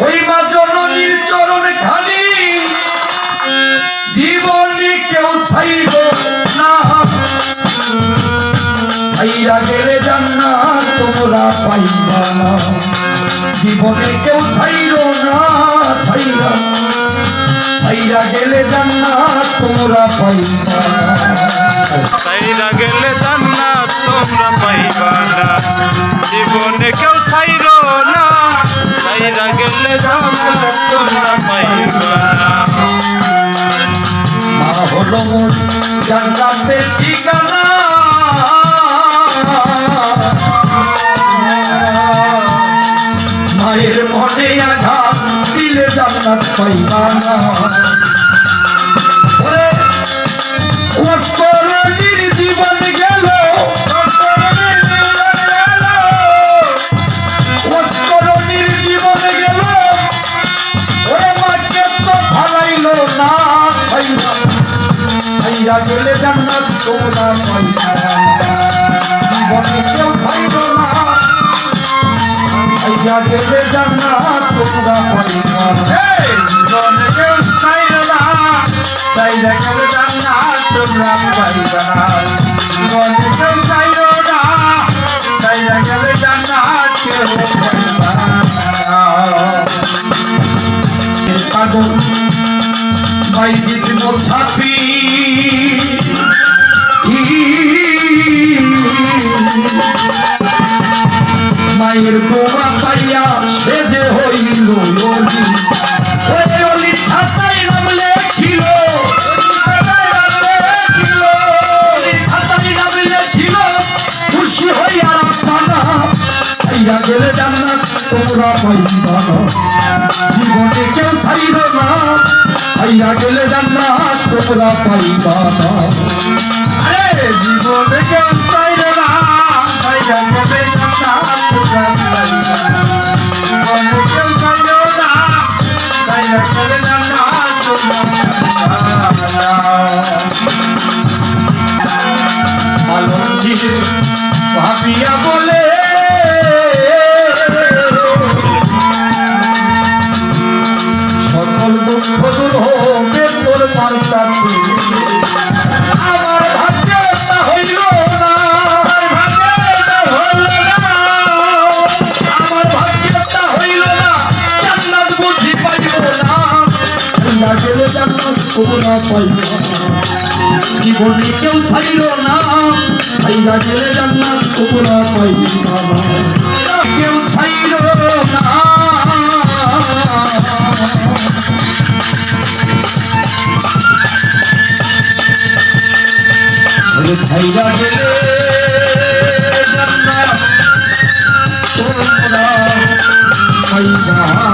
ওই মা জননীর চরণ খানি জীবনে কেউ ছাইল না, ছাইরা গেলে জান্নাত তোমরা পাইবা না। জীবনে কেউ ছাইল না, ছাইরা ছাইরা গেলে জান্নাত তোমরা পাইবা না। ছাইরা গেলে জান্নাত তোমরা পাইবা না। জীবনে কেউ ছাইরো না, ছাইরা গেলে জান্নাত তোমরা পাইবা না। মা হলো মোর জান্নাতের ঠিকানা, মায়ের মনে আঘাত দিলে জান্নাত পাইবা না। ওয়াসফরনির জীবন গেল, ওয়াসফরনির জীবন গেল, ওরে মাকে তো ভালাইল না, ছাইরা ছাইরা গেলে জান্নাত তোমরা পাইবা না। জীবনে কেউ ছাইল না, ছাইরা গেলে জান্নাত তোমরা পাইবা না। জীবনে কেউ ছাইরো না, ছাইরা গেলে জান্নাত তোমরা পাইবা না। জীবনে কেউ ছাইরো না, ছাইরা গেলে জান্নাত কেউ পাইবা না। পাগল বাইজিৎ মোছাপি মায়ের দোয়া পাইয়া সে যে হইল অলি, ওই অলি খাতায় নাম লেখিল, খাতায় নাম লেখিল, খুশি হইয়া রাখবানা। ছাইরা গেলে জান্নাত তোমরা পাইবা না। জীবনে কেউ ছাইল না, ছাইরা গেলে জান্নাত তোমরা পাইবা না। আরে জীবনে কেউ ছাইরো না, ছাইরা গেলে জান্নাত তোমরা পাইবা না। জীবনে কেউ ছাইরো না, ছাইরা গেলে জান্নাত তোমরা পাইবা না। আলমগীর ভাবিয়া বলে সকল দুঃখ দূর হবে তোর মার কাছে। আমার ভাগ্যে তা হইল না, আমার ভাগ্যে তা হইল না, জান্নাত বুঝি পাইব না। ছাইরা গেলে জান্নাত তোমরা পাইবা না। জীবনে কেউ ছাইল না, ছাইরা গেলে জান্নাত তোমরা পাইবা না। কেউ ছাইল না, ছাইরা গেলে জান্নাত তোমরা পাইবা না।